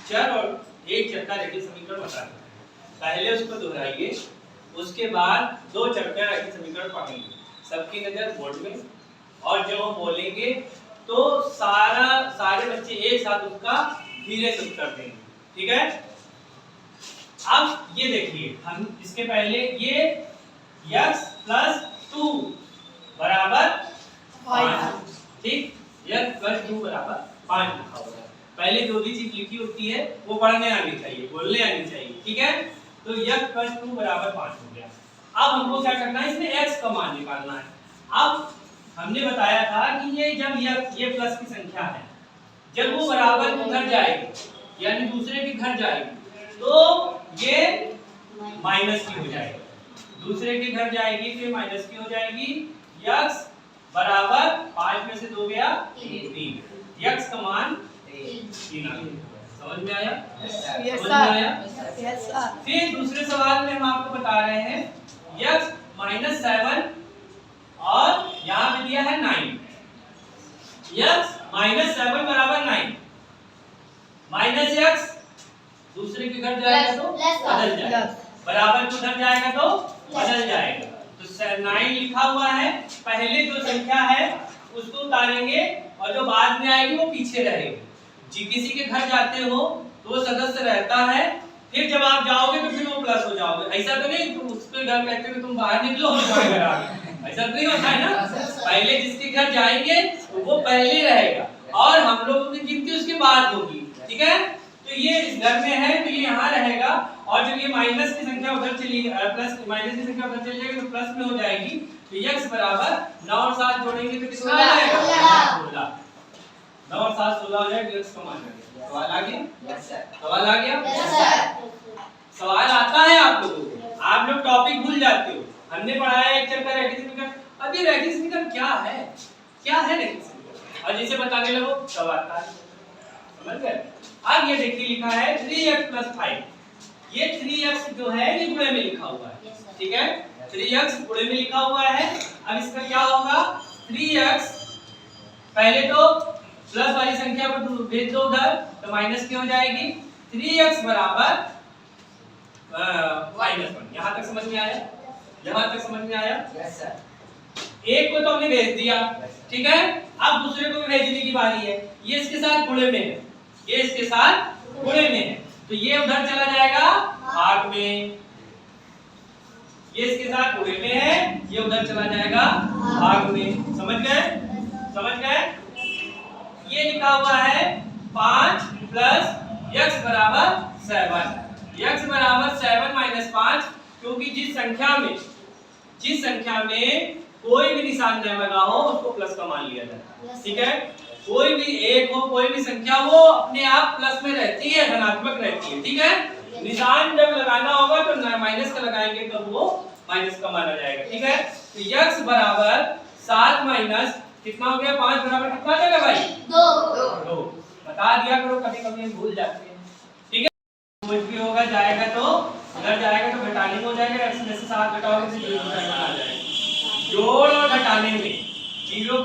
चर और एक चर का रेखीय समीकरण बता देते हैं। पहले उसको दोहराइए, उसके बाद दो चर का रेखीय समीकरण पढ़ेंगे। सबकी नजर बोर्ड में, और जब हम बोलेंगे तो सारे बच्चे एक साथ उसका धीरे से उत्तर देंगे, ठीक है। अब ये देखिए, हम इसके पहले ये x + 2 बराबर 5, ठीक, x + 2 बराबर 5 लिखा हुआ है। पहले जो भी चीज लिखी होती है वो पढ़ने आनी चाहिए, बोलने आनी चाहिए, ठीक है। तो x + 2 बराबर 5 हो गया। अब हमको क्या करना है, इसमें x का मान निकालना है। अब हमने बताया था कि ये जब ये प्लस की संख्या है, जब वो बराबर के घर जाएगी यानी दूसरे के घर जाएगी तो ये माइनस की हो जाएगी, दूसरे के घर जाएगी तो ये माइनस की हो जाएगी। x बराबर 5 में से 2 गया 3, x का मान 3 आ गया। समझ में आया? समझ में आया? फिर दूसरे सवाल में हम आपको बता रहे हैं x - 7 और यहाँ पे दिया है 9, x - 7 बराबर 9, माइनस x दूसरे के घर जाएगा तो बदल जाएगा, बराबर के घर जाएगा तो बदल जाएगा। तो 9 लिखा हुआ है, पहले जो संख्या है उसको उतारेंगे और जो बाद में आएगी वो पीछे रहेगी। जी किसी के घर जाते हो तो वो सदस्य रहता है, फिर जब आप जाओगे तो फिर वो प्लस हो जाओगे। ऐसा तो नहीं तुम उसके घर कहते हो तुम बाहर निकलो और घर आ गए, ऐसा तो नहीं होता है ना। पहले जिसके घर जाएंगे तो वो पहले रहेगा और हम लोगों की गिनती उसके बाद होगी, ठीक है। तो ये इस घर में है तो ये यहाँ रहेगा, और जब ये माइनस की संख्या उधर चली प्लस माइनस की संख्या उधर चली जाएगी तो प्लस में हो जाएगी। तो x बराबर 9 और 7 जोड़ेंगे तो कितना हो जाएगा 16। 9 और 7 16 हो जाएगा, x का मान आ गया। सवाल आ गया? Yes sir. सवाल आ गया? Yes sir. सवाल आता है आप लोगों को, आप लोग टॉपिक भूल जाते हो। हमने पढ़ाया एक चर का रेखीय समीकरण, अब ये रेखीय समीकरण क्या है, क्या है रेखीय समीकरण, और जिसे बताने लगो तब आता है, समझ गए। अब ये देखिए लिखा है 3x + 5, ये 3x जो है ये गुणे में लिखा हुआ है, ठीक है। 3x गुणे में लिखा हुआ है। अब इसका क्या होगा, 3x पहले तो प्लस वाली संख्या को भेज दो उधर तो माइनस की हो जाएगी। 3x बराबर -1। यहाँ तक समझ में आया? यहाँ तक समझ में आया? Yes sir. एक को तो हमने भेज दिया, ठीक है। अब दूसरे को भी भेजने की बारी है। ये इसके साथ गुणे में है, ये इसके साथ गुणे में है, तो ये उधर चला जाएगा भाग में। ये इसके साथ गुणे में है, ये उधर चला जाएगा भाग में। समझ गए? समझ गए? ये लिखा हुआ है 5 + x बराबर 7, x बराबर 7 - 5, क्योंकि जिस संख्या में कोई भी निशान न लगा हो उसको प्लस का मान लिया जाता है, ठीक है। कोई भी एक हो, कोई भी संख्या वो अपने आप प्लस में रहती है, धनात्मक रहती है, ठीक है। निशान जब लगाना होगा तो माइनस का लगाएंगे तब वो माइनस का माना जाएगा, ठीक है। तो x बराबर 7 माइनस कितना हो गया, 5 बराबर कितना आ जाएगा भाई 2। बता दिया करो, कभी कभी हम भूल जाते हैं, ठीक है। कुछ भी होगा जाएगा तो उधर जाएगा तो घटाने में हो जाएगा, x में से 7 घटाओगे तो 0 आ जाएगा। जोड़ और घटाने में जीरो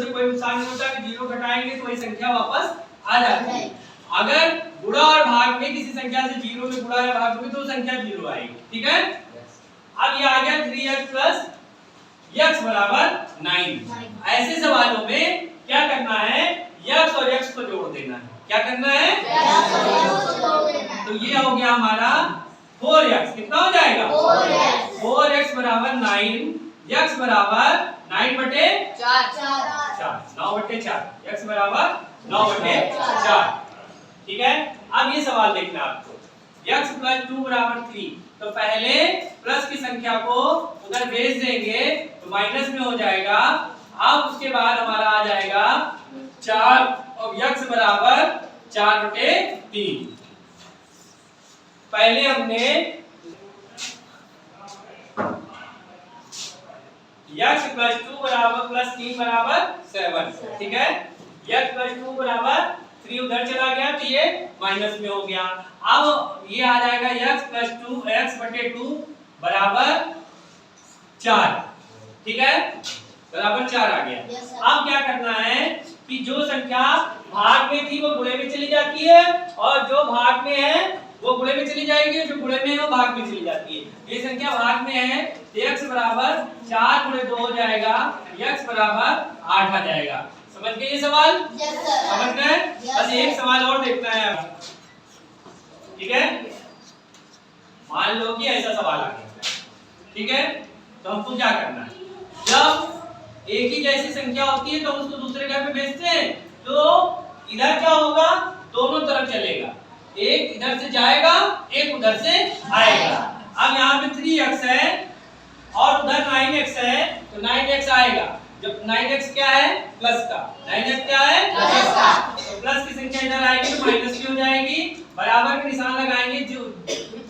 से कोई नुकसान नहीं होता, कि जीरो घटाएंगे तो वही संख्या वापस आ जाती है। अगर गुणा और भाग में किसी संख्या से जीरो में गुणा या भाग में तो संख्या 0 आएगी, ठीक है। अब ये आ गया 3x + x बराबर 9। ऐसे सवालों में क्या करना है, x और x को जोड़ देना है। क्या करना है, x और x को जोड़ देना है। तो ये हो गया हमारा 4x, कितना हो जाएगा 4x बराबर 9, x बराबर 9/4, 9/4, x बराबर 9/4, ठीक है। अब ये सवाल देखना आपको, x + 2 बराबर 3, तो पहले प्लस की संख्या को उधर भेज देंगे तो माइनस में हो जाएगा। अब उसके बाद हमारा आ जाएगा 4 और x बराबर 4/3। पहले हमने x + 2 बराबर +3 बराबर 7, ठीक है। x + 2 बराबर 3 उधर चला गया तो ये माइनस में हो गया। अब ये आ जाएगा x/2 बराबर 4, ठीक है, बराबर 4 आ गया। अब क्या करना है कि जो संख्या भाग में थी वो गुणे में चली जाती है और जो भाग में है वो गुणे में चली जाएगी, जो गुणे में है वो भाग में चली जाती है। ये संख्या भाग में है तो x बराबर 4 गुणे 2 हो जाएगा, x बराबर 8 आ जाएगा। समझ गए ये सवाल? Yes sir. समझ गए? बस एक सवाल और देखना है, ठीक है? मान लो कि ऐसा सवाल आ गया, ठीक है? तो हमको क्या करना है, जब एक ही जैसी संख्या होती है तो उसको दूसरे घर में भेजते हैं, तो इधर क्या होगा, दोनों तरफ चलेगा, एक इधर से जाएगा एक उधर से आएगा। अब यहाँ पे 3x है और उधर 9x है तो 9x आएगा, जब 9x क्या है, प्लस का, 9x क्या है, प्लस का, तो प्लस की संख्या इधर आएगी तो माइनस की हो जाएगी, बराबर का निशान लगाएंगे, जो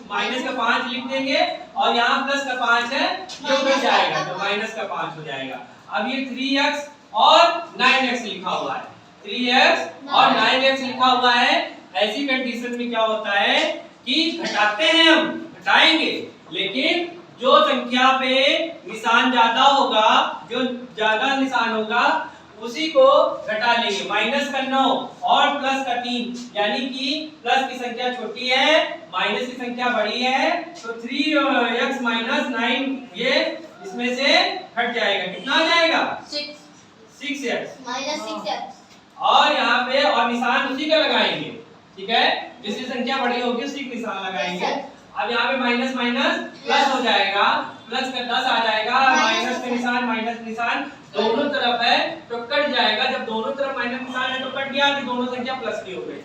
माइनस का 5 लिख देंगे और यहाँ प्लस का 5 है ये उधर जाएगा तो माइनस का 5 हो जाएगा। अब ये 3x और 9x लिखा हुआ है, 3x और 9x लिखा हुआ है। ऐसी कंडीशन में क्या होता है कि घटाते हैं, हम घटाएंगे, लेकिन जो संख्या पे निशान ज्यादा होगा, जो ज्यादा निशान होगा उसी को घटा लेंगे। माइनस का 9 और प्लस का 3, यानी कि प्लस की संख्या छोटी है, माइनस की संख्या बड़ी है, तो 3x माइनस 9 ये इसमें से हट जाएगा, कितना आ जाएगा, 6x माइनस 6x, और यहाँ पे और निशान उसी का लगाएंगे, ठीक है, जिसकी संख्या बड़ी होगी उसी का निशान लगाएंगे। अब यहाँ पे माइनस माइनस प्लस हो जाएगा, प्लस का 10 आ जाएगा, माइनस का निशान माइनस निशान दोनों तरफ है तो कट जाएगा, जब दोनों तरफ माइनस निशान है तो कट गया, तो दोनों संख्या प्लस की हो गई।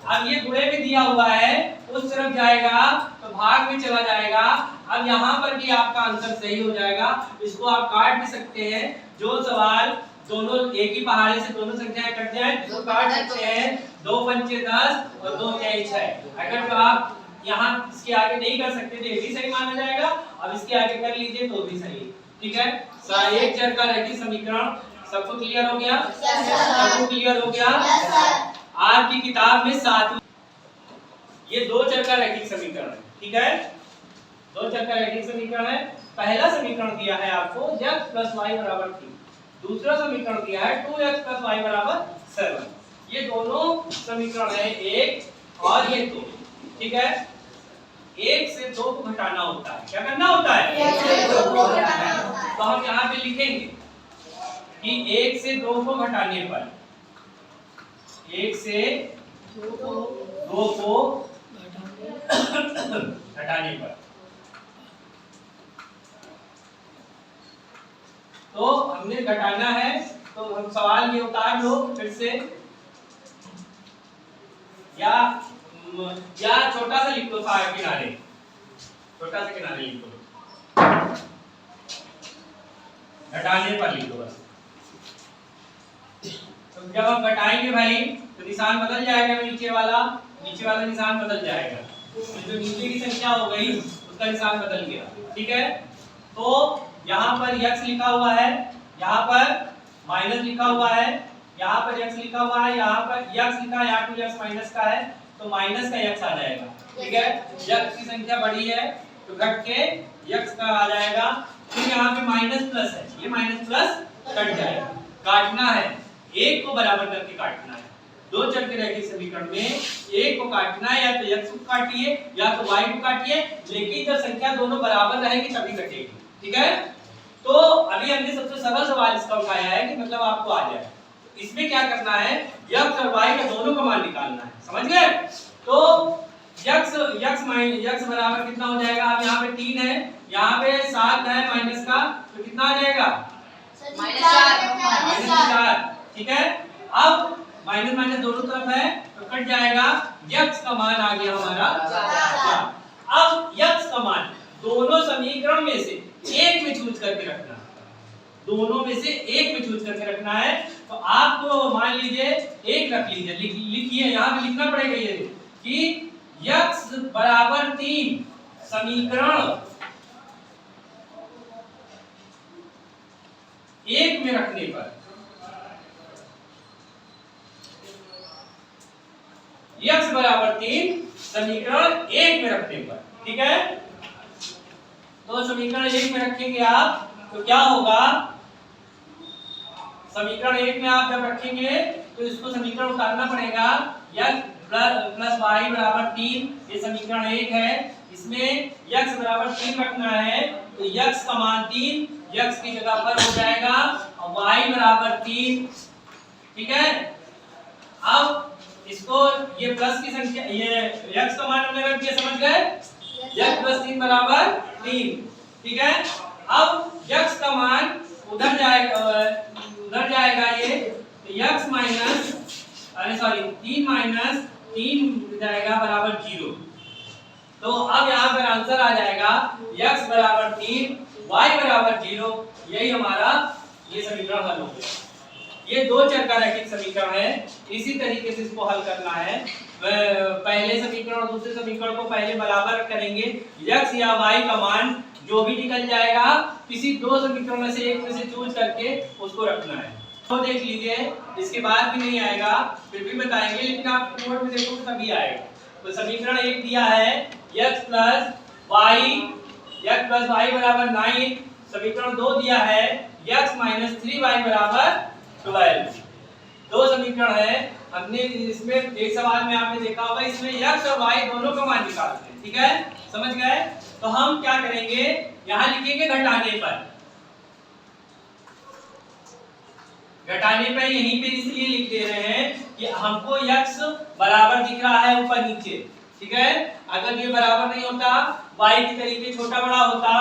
अब ये गुणे में दिया हुआ है, उस तरफ जाएगा तो भाग में चला जाएगा। अब यहाँ पर भी आपका आंसर सही हो जाएगा, इसको आप काट भी सकते हैं, जो सवाल दोनों एक ही पहाड़े से दोनों संख्याएं कट जाए तो काट सकते हैं, 2 पंचे 10 और 2 तेईस 6। अगर तो आप यहाँ इसके आगे नहीं कर सकते तो ये भी सही माना जाएगा, अब इसके आगे कर लीजिए तो भी सही, ठीक है। एक चर का रैखिक समीकरण सबको क्लियर हो गया? सबको क्लियर हो गया? आपकी किताब में 7 ये 2 चर का रैखिक समीकरण है, ठीक है, 2 चर का रैखिक समीकरण है। पहला समीकरण दिया है आपको x + y = 3, दूसरा समीकरण दिया है 2x + y = 7। ये दोनों समीकरण है एक और ये 2, ठीक है। 1 से 2 को घटाना होता है, क्या करना होता है, 1 से 2 को घटाना होता है। तो हम यहाँ पे लिखेंगे कि 1 से 2 को घटाने पर, 1 से 2 को घटाने पर, तो हमने घटाना है, तो हम सवाल ये उतार लो फिर से, या छोटा सा लिख लो, किनारे छोटा सा किनारे लिख लो, घटाने पर लिख लो बस। तो जब हम घटाएंगे भाई तो निशान बदल जाएगा, नीचे वाला निशान बदल जाएगा, तो जो नीचे की संख्या हो गई उसका निशान बदल गया, ठीक है। तो यहाँ पर x लिखा हुआ है, यहाँ पर माइनस लिखा हुआ है, यहाँ पर x लिखा हुआ है, यहाँ पर x लिखा है, यहाँ 2x माइनस का है तो माइनस का x आ जाएगा, ठीक है। x की संख्या बड़ी है तो घट के x का आ जाएगा, फिर यहाँ पे माइनस प्लस है, ये माइनस प्लस कट जाएगा, काटना है, एक को बराबर करके काटना है। 2 चर के रैखिक समीकरण में एक को काटना है, या तो x को काटिए या तो y को काटिए, लेकिन जब संख्या दोनों बराबर रहेगी तभी कटेगी, ठीक है। तो अभी हमने सबसे सरल सवाल इसका उठाया है कि मतलब आपको आ जाए, इसमें क्या करना है, x और y का दोनों का मान निकालना है, समझ गए। तो x बराबर कितना हो जाएगा, अब यहाँ पे 3 है, यहाँ पे 7 है माइनस का, तो कितना आ जाएगा, -4, ठीक है। अब माइनस माइनस दोनों तरफ है तो कट जाएगा, x का मान आ गया हमारा 4। अब x का मान दोनों समीकरण में से एक में चूज करके रखना, दोनों में से एक में चूज करके रखना है। तो आपको मान लीजिए एक रख लीजिए, लिखिए, यहाँ पे लिखना पड़ेगा ये कि x = 3 समीकरण एक में रखने पर, x = 3 समीकरण एक में रखने पर, ठीक है। तो समीकरण एक में रखेंगे आप तो क्या होगा, समीकरण एक में आप जब रखेंगे तो इसको समीकरण उतारना पड़ेगा, x वाई बराबर 3, ये समीकरण 1 है। इसमें x बराबर 3 रखना है तो x का मान 3, x की जगह पर हो जाएगा और y बराबर 3। ठीक है, अब इसको ये प्लस की संख्या, ये x का मान हमने रख दिया, समझ गए? x प्लस 3 बराबर 3। ठीक है, अब x का मान उधर जाएगा ये तो x माइनस, अरे सॉरी 3 माइनस 3 जाएगा बराबर 0। तो अब यहाँ पर आंसर आ जाएगा x बराबर 3, y बराबर 0। यही हमारा ये समीकरण हल हो गया। ये दो चर का रैखिक समीकरण है। इसी तरीके से इसको हल करना है। पहले समीकरण और दूसरे समीकरण को पहले बराबर करेंगे। x या y का मान जो भी निकल जाएगा, किसी दो समीकरण में से एक में से चूज करके उसको रखना है। तो देख लीजिए, इसके बाद भी नहीं आएगा फिर भी बताएंगे, लेकिन आप नोट में देखो तभी आएगा। तो समीकरण 1 दिया है x प्लस y बराबर 9। समीकरण 2 दिया है x माइनस 3y बराबर 12। दो समीकरण है। हमने इसमें एक सवाल में आपने देखा होगा, इसमें x और y दोनों का मान निकालते हैं। ठीक है, समझ गए? तो हम क्या करेंगे, यहाँ लिखेंगे घटाने पर। घटाने पर यहीं पे इसलिए लिख दे रहे हैं कि हमको x बराबर दिख रहा है ऊपर नीचे। ठीक है, अगर ये बराबर नहीं होता, y की तरीके छोटा बड़ा होता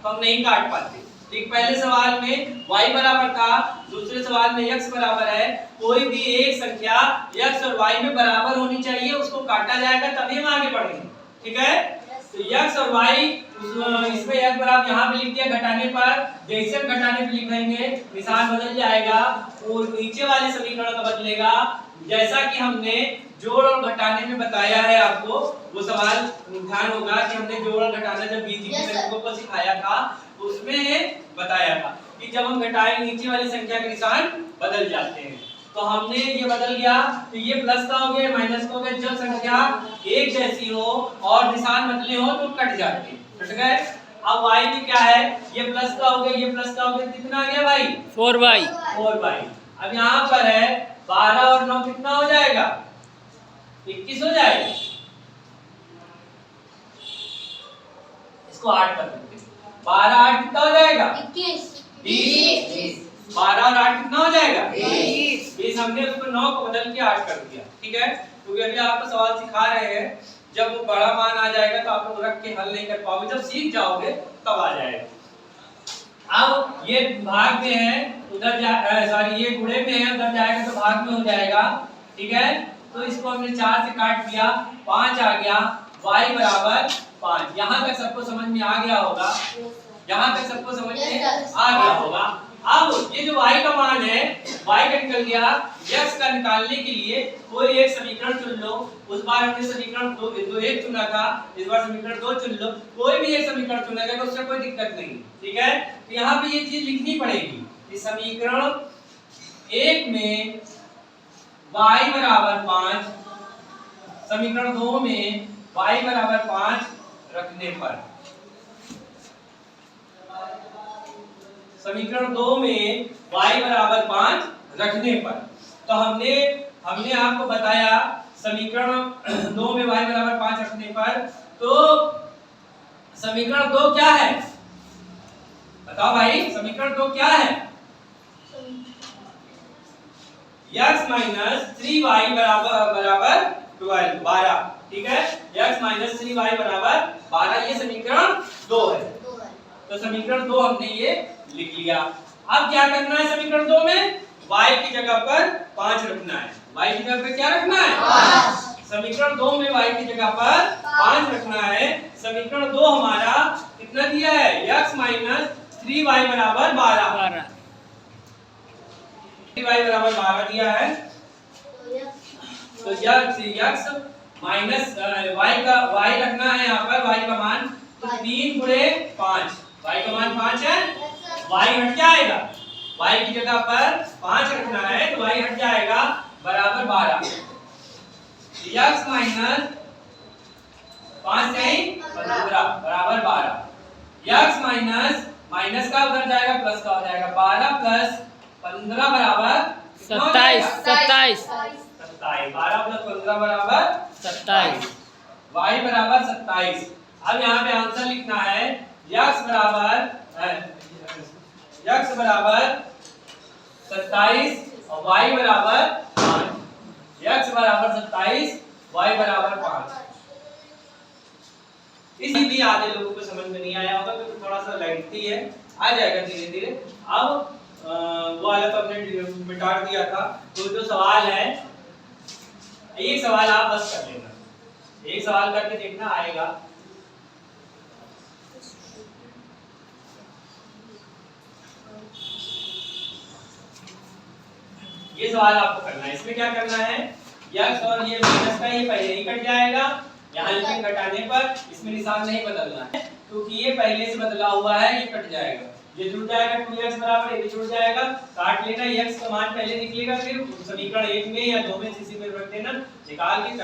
तो हम नहीं काट पाते। ठीक, पहले सवाल में y बराबर था, दूसरे सवाल में x बराबर है। कोई भी एक संख्या x और y में बराबर होनी चाहिए, उसको काटा जाएगा तभी हम आगे बढ़ेंगे। ठीक है, तो x और y, इसमें x बराबर यहाँ पे लिख दिया घटाने पर। जैसे हम घटाने पे लिखेंगे निशान बदल जाएगा और नीचे वाले समीकरण का बदलेगा। जैसा कि हमने जोड़ और घटाने में बताया है, आपको वो सवाल ध्यान होगा कि हमने जोड़ और घटाना जब बीजीटी तरीकों को सिखाया था उसमें बताया था कि जब हम घटाएं नीचे वाली संख्या के निशान बदल जाते हैं। तो हमने ये बदल गया, तो ये प्लस का हो गया, माइनस का हो गया। जब संख्या एक जैसी हो और निशान बदले हो तो कट जाते हैं, कट गए। अब y में क्या है, ये प्लस का हो गया, ये प्लस का हो गया, कितना आ गया भाई? 4y। अब यहाँ पर है 12 और 9 कितना हो जाएगा? 21 हो जाएगा। इसको 8 कर देते हैं। 12 8 कितना हो जाएगा? 20। 12 और 8 कितना हो जाएगा? 20। हमने उसको 9 को बदल के 8 कर दिया। ठीक है, क्योंकि अभी आपको सवाल सिखा रहे हैं, जब वो बड़ा मान आ जाएगा तो आप लोग रख के हल नहीं कर पाओगे, जब सीख जाओगे तब आ जाएगा। अब ये भाग में है, उधर सॉरी ये गुणे में है, उधर जाएगा तो भाग में हो जाएगा। ठीक है, तो इसको हमने 4 से काट दिया, 5 आ गया, y बराबर 5। यहाँ तक सबको समझ में आ गया होगा, यहाँ तक सबको समझ में आ गया होगा। अब ये जो y का मान है, y का निकल गया, x का निकालने के लिए कोई एक समीकरण चुन लो। उस बार हमने समीकरण 2 1 चुना था, इस बार समीकरण 2 चुन लो। कोई भी एक समीकरण चुना जाएगा, उससे कोई दिक्कत नहीं। ठीक है, तो यहाँ पे ये चीज लिखनी पड़ेगी कि समीकरण 1 में y बराबर 5, समीकरण 2 में y बराबर 5 रखने पर, समीकरण 2 में y बराबर 5 रखने पर, तो हमने आपको बताया समीकरण 2 में y बराबर 5 रखने पर, तो समीकरण 2 क्या है? बताओ भाई, समीकरण 2 क्या है? x माइनस 3y बराबर 12। ठीक है, x माइनस 3y बराबर 12, ये समीकरण 2 है। तो समीकरण 2 हमने ये लिख लिया। अब क्या करना है समीकरण 2 में? y की जगह पर 5 रखना है। y की जगह पर क्या रखना है? 5। समीकरण 2 में y की जगह पर 5 रखना है। समीकरण 2 हमारा कितना दिया है? x माइनस 3y बराबर 12। 3y बराबर 12 दिया है। तो x माइनस y रखना है यहाँ पर, y का मान, तो 3 गुणे 5, y का मान 5 है, y हट जाएगा, y की जगह पर 5 रखना है तो y हट जाएगा बराबर 12। x माइनस 5 नहीं 15 बराबर 12। x माइनस का उधर जाएगा, प्लस का हो जाएगा, 12 प्लस 15 बराबर 27। 27 27, 12 + 15 बराबर 27, y बराबर 27। अब यहाँ पे आंसर लिखना है x बराबर 27 और y बराबर 5। x बराबर 27, y बराबर 5। इसी भी आधे लोगों को समझ में नहीं आया होगा क्योंकि थोड़ा सा लेंथी है, आ जाएगा धीरे धीरे। अब वो वाला तो हमने मिटा दिया था, तो जो सवाल है एक सवाल आप बस कर लेना, एक सवाल करके देखना आएगा। ये सवाल आपको करना है। इसमें क्या करना है, x और ये माइनस का ये पहले ही कट जाएगा, यहाँ लेकिन घटाने पर इसमें निशान नहीं बदलना है क्योंकि ये पहले से बदला हुआ है, ये कट जाएगा, ये जुड़ जाएगा 2x बराबर ये भी जुड़ जाएगा, काट लेना, x का मान पहले निकलेगा, फिर समीकरण 1 में या 2 में किसी में रख देना, निकाल के